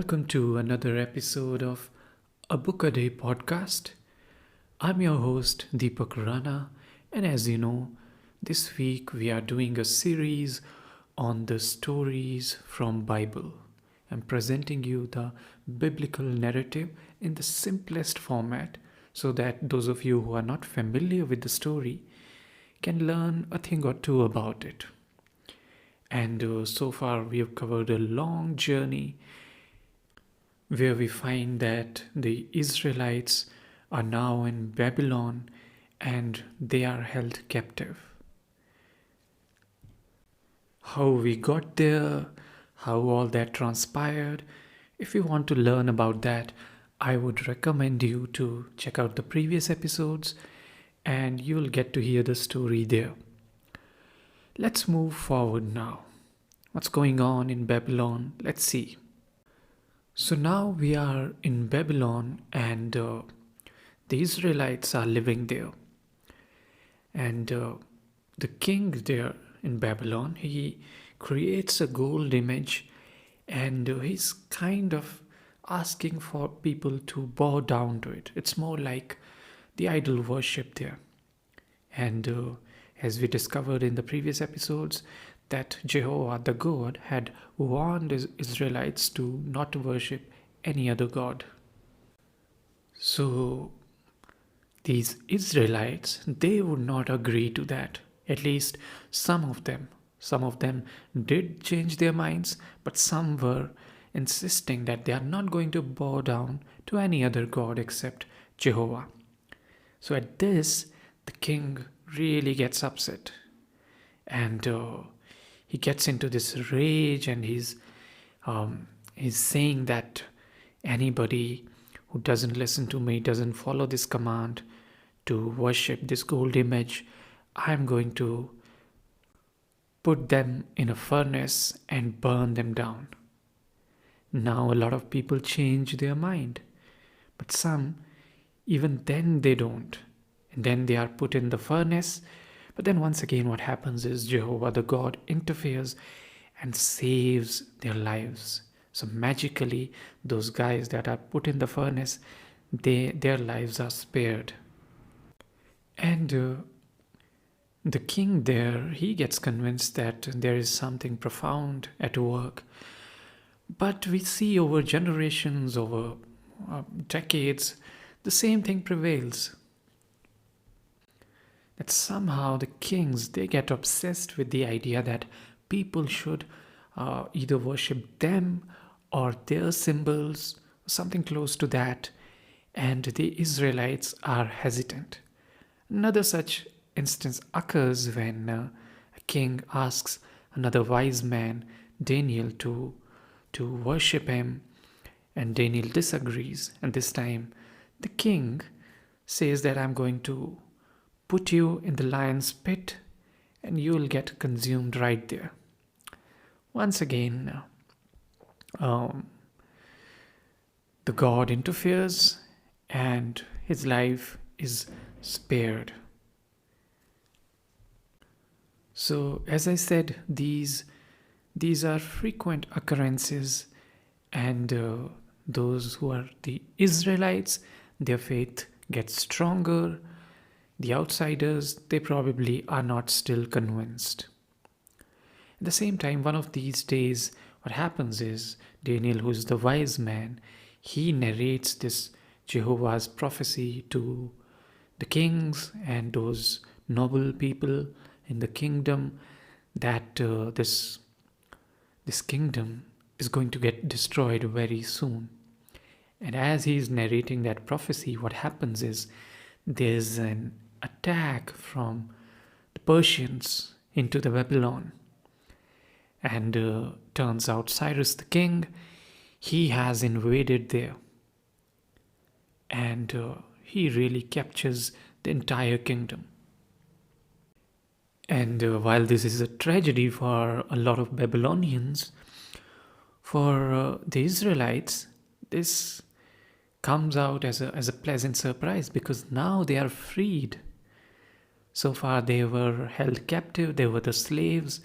Welcome to another episode of A Book a Day podcast. I'm your host Deepak Rana, and as you know, this week we are doing a series on the stories from Bible. I'm presenting you the biblical narrative in the simplest format so that those of you who are not familiar with the story can learn a thing or two about it. And so far we have covered a long journey where we find that the Israelites are now in Babylon and they are held captive. How we got there, how all that transpired. If you want to learn about that, I would recommend you to check out the previous episodes and you'll get to hear the story there. Let's move forward now. What's going on in Babylon? Let's see. So now we are in Babylon and the Israelites are living there. And the king there in Babylon, he creates a gold image and he's kind of asking for people to bow down to it. It's more like the idol worship there. And as we discovered in the previous episodes, that Jehovah the God had warned the Israelites to not worship any other god. So these Israelites, they would not agree to that. At least some of them. Some of them did change their minds, but some were insisting that they are not going to bow down to any other god except Jehovah. So at this, the king really gets upset. And he gets into this rage and he's saying that anybody who doesn't listen to me, doesn't follow this command to worship this gold image, I'm going to put them in a furnace and burn them down. Now a lot of people change their mind, but some, even then they don't. And then they are put in the furnace. But then once again what happens is Jehovah the God interferes and saves their lives. So magically those guys that are put in the furnace, their lives are spared. And the king there, he gets convinced that there is something profound at work. But we see over generations, over decades, the same thing prevails. That somehow the kings, they get obsessed with the idea that people should either worship them or their symbols, something close to that, and the Israelites are hesitant. Another such instance occurs when a king asks another wise man, Daniel, to worship him, and Daniel disagrees, and this time the king says that I'm going to put you in the lion's pit and you will get consumed right there. Once again, the god interferes and his life is spared. So, as I said, these are frequent occurrences, and those who are the Israelites, their faith gets stronger. The outsiders, they probably are not still convinced. At the same time, one of these days, what happens is Daniel, who's the wise man, he narrates this Jehovah's prophecy to the kings and those noble people in the kingdom that this kingdom is going to get destroyed very soon. And as he's narrating that prophecy, what happens is there's an attack from the Persians into the Babylon. And turns out Cyrus the king, he has invaded there. And he really captures the entire kingdom. And while this is a tragedy for a lot of Babylonians, for the Israelites, this comes out as a pleasant surprise because now they are freed. So far they were held captive, they were the slaves,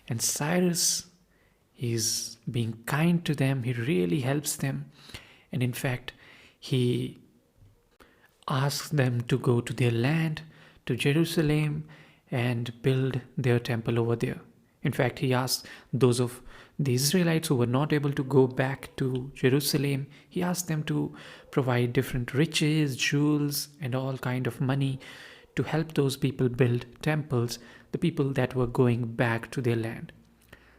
and Cyrus, He's being kind to them. He really helps them. And in fact, he asks them to go to their land, to Jerusalem, and build their temple over there. In fact, he asked those of the Israelites who were not able to go back to Jerusalem, he asked them to provide different riches, jewels, and all kind of money to help those people build temples, the people that were going back to their land.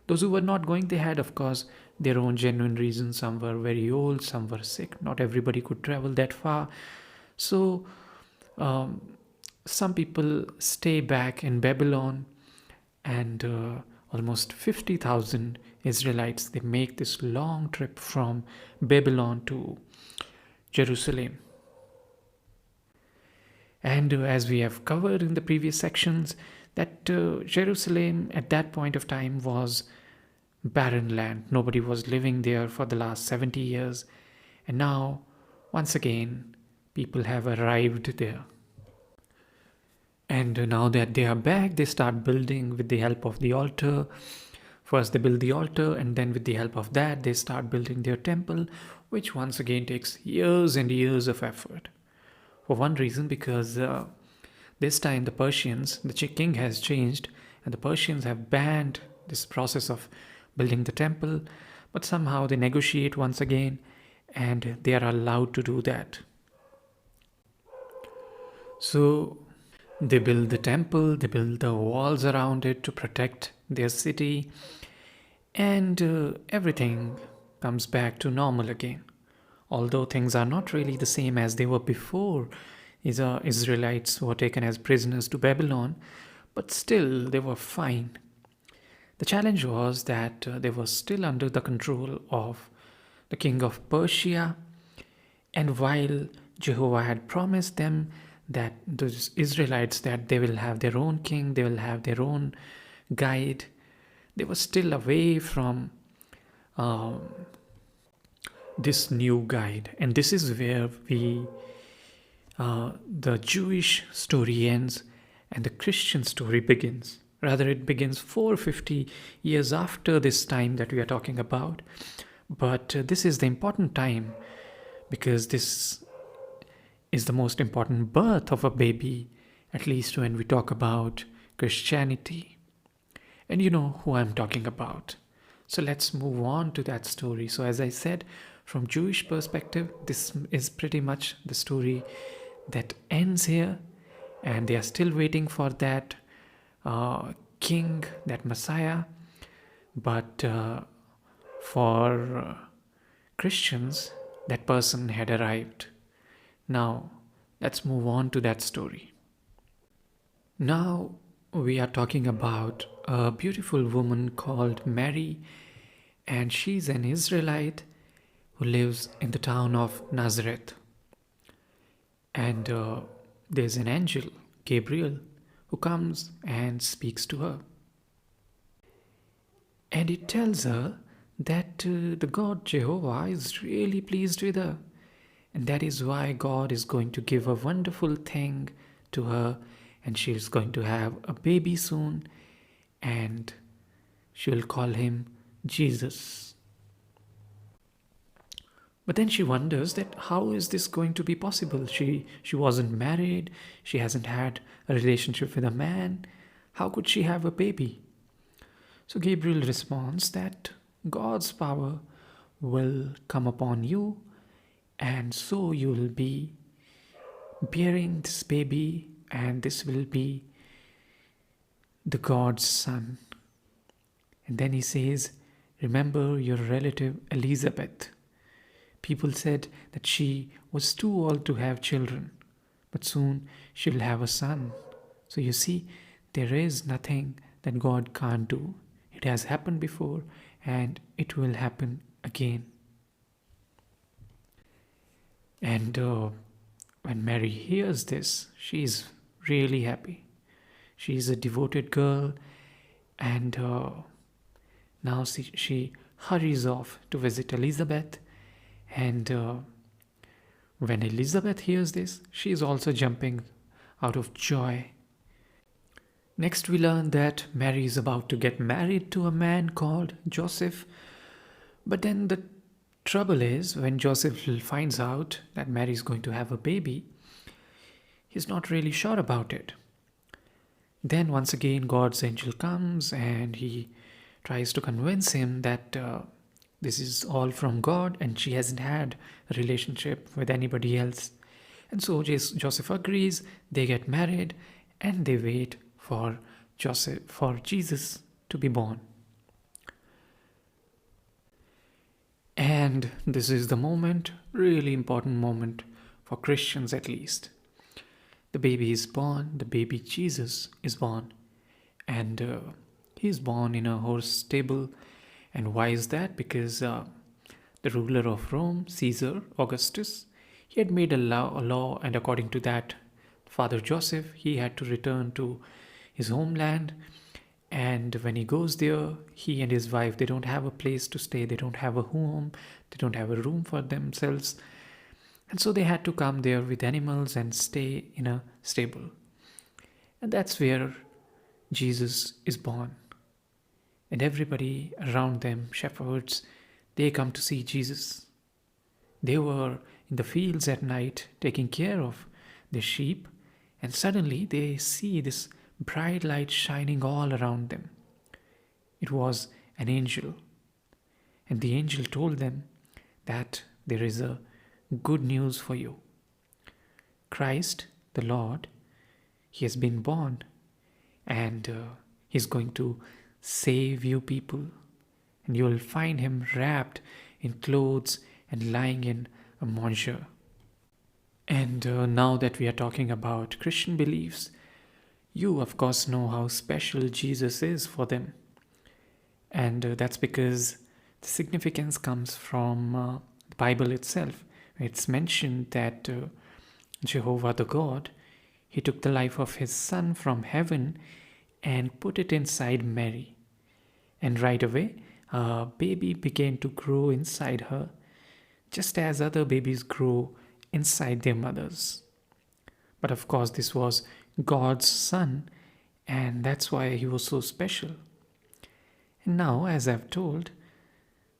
Those who were not going, they had, of course, their own genuine reasons. Some were very old, some were sick. Not everybody could travel that far. So, um, some people stay back in Babylon, and almost 50,000 Israelites, they make this long trip from Babylon to Jerusalem. And as we have covered in the previous sections, that Jerusalem at that point of time was barren land. Nobody was living there for the last 70 years. And now, once again, people have arrived there. And now that they are back, they start building with the help of the altar. First, they build the altar, and then, with the help of that, they start building their temple, which once again takes years and years of effort. For one reason, because this time the Persians, the king has changed, and the Persians have banned this process of building the temple, but somehow they negotiate once again, and they are allowed to do that. So they build the temple, they build the walls around it to protect their city, and everything comes back to normal again. Although things are not really the same as they were before Israelites were taken as prisoners to Babylon, but still they were fine. The challenge was that they were still under the control of the king of Persia, and while Jehovah had promised them that those Israelites, that they will have their own king, they will have their own guide, they were still away from this new guide. And this is where the Jewish story ends and the Christian story begins. Rather, it begins 450 years after this time that we are talking about. But this is the important time, because this is the most important birth of a baby, at least when we talk about Christianity. And you know who I'm talking about. So let's move on to that story. So as I said, from Jewish perspective, this is pretty much the story that ends here, and they are still waiting for that king, that Messiah. But for Christians, that person had arrived. Now, let's move on to that story. Now, we are talking about a beautiful woman called Mary, and she's an Israelite who lives in the town of Nazareth. And there's an angel, Gabriel, who comes and speaks to her. And it tells her that the God Jehovah is really pleased with her. And that is why God is going to give a wonderful thing to her, and she's going to have a baby soon, and she'll call him Jesus. But then she wonders that how is this going to be possible? She wasn't married, she hasn't had a relationship with a man. How could she have a baby? So Gabriel responds that God's power will come upon you, and so you will be bearing this baby, and this will be the God's son. And then he says, remember your relative Elizabeth. People said that she was too old to have children, but soon she'll have a son. So you see, there is nothing that God can't do. It has happened before, and it will happen again. And when Mary hears this, she's really happy. She's a devoted girl, and now she hurries off to visit Elizabeth. And when Elizabeth hears this, she is also jumping out of joy. Next, we learn that Mary is about to get married to a man called Joseph. But then the trouble is, when Joseph finds out that Mary is going to have a baby, he's not really sure about it. Then, once again, God's angel comes and he tries to convince him that this is all from God and she hasn't had a relationship with anybody else. And so Joseph agrees, they get married, and they wait for Jesus to be born. And this is the moment, really important moment for Christians at least. The baby is born, the baby Jesus is born, and he is born in a horse stable. And why is that? Because the ruler of Rome, Caesar Augustus, he had made a law, and according to that, Father Joseph, he had to return to his homeland. And when he goes there, he and his wife, they don't have a place to stay, they don't have a home, they don't have a room for themselves. And so they had to come there with animals and stay in a stable. And that's where Jesus is born. And everybody around them, shepherds, they come to see Jesus. They were in the fields at night taking care of the sheep, and suddenly they see this bright light shining all around them. It was an angel. And the angel told them that there is a good news for you. Christ, the Lord, he has been born, and he's going to save you people. And you will find him wrapped in clothes and lying in a manger. And now that we are talking about Christian beliefs, you of course know how special Jesus is for them. And that's because the significance comes from the Bible itself. It's mentioned that Jehovah the God, he took the life of his son from heaven and put it inside Mary. And right away, a baby began to grow inside her, just as other babies grow inside their mothers. But of course, this was God's son, and that's why he was so special. And now, as I've told,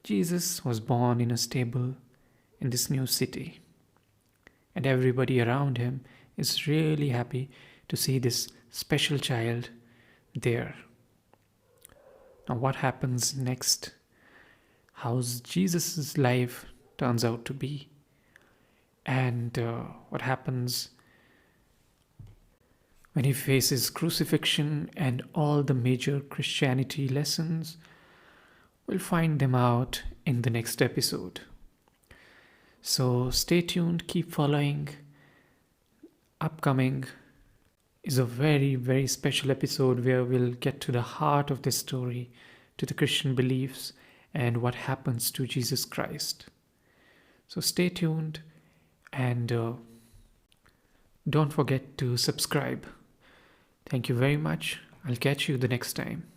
Jesus was born in a stable in this new city. And everybody around him is really happy to see this special child there. Now, what happens next? How's Jesus' life turns out to be? And what happens when he faces crucifixion and all the major Christianity lessons? We'll find them out in the next episode. So stay tuned, keep following. Upcoming is a very, very special episode where we'll get to the heart of the story, to the Christian beliefs and what happens to Jesus Christ. So stay tuned, and don't forget to subscribe. Thank you very much. I'll catch you the next time.